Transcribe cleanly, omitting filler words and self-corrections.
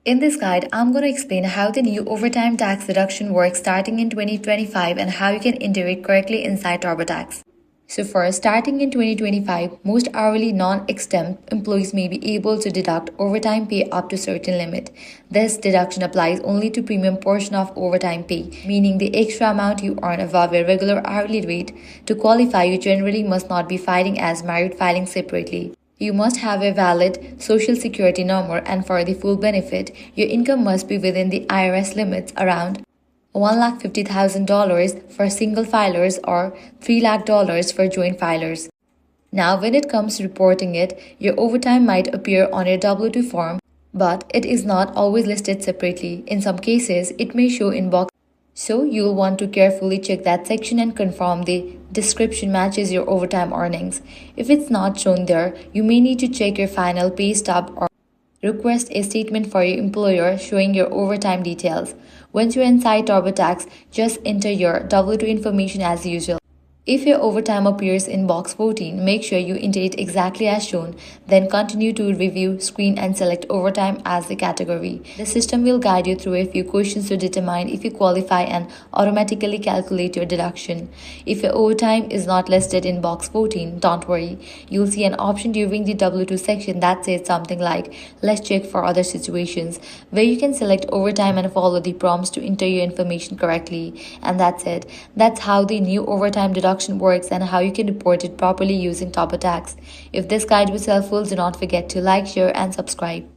In this guide, I'm going to explain how the new overtime tax deduction works starting in 2025 and how you can enter it correctly inside TurboTax. So first, starting in 2025, most hourly non-exempt employees may be able to deduct overtime pay up to a certain limit. This deduction applies only to premium portion of overtime pay, meaning the extra amount you earn above your regular hourly rate. To qualify, you generally must not be filing as married filing separately. You must have a valid social security number, and for the full benefit, your income must be within the IRS limits around $150,000 for single filers or $3 lakh for joint filers. Now, when it comes to reporting it, your overtime might appear on your W-2 form, but it is not always listed separately. In some cases, it may show in box. So you'll want to carefully check that section and confirm the description matches your overtime earnings. If it's not shown there, you may need to check your final pay stub or request a statement for your employer showing your overtime details. Once you're inside TurboTax, just enter your W-2 information as usual. If your overtime appears in box 14, make sure you enter it exactly as shown, then continue to review screen and select overtime as the category. The system will guide you through a few questions to determine if you qualify and automatically calculate your deduction. If your overtime is not listed in box 14, don't worry. You'll see an option during the W-2 section that says something like, let's check for other situations, where you can select overtime and follow the prompts to enter your information correctly. And that's it. That's how the new overtime deduction works and how you can report it properly using TurboTax. If this guide was helpful, do not forget to like, share, and subscribe.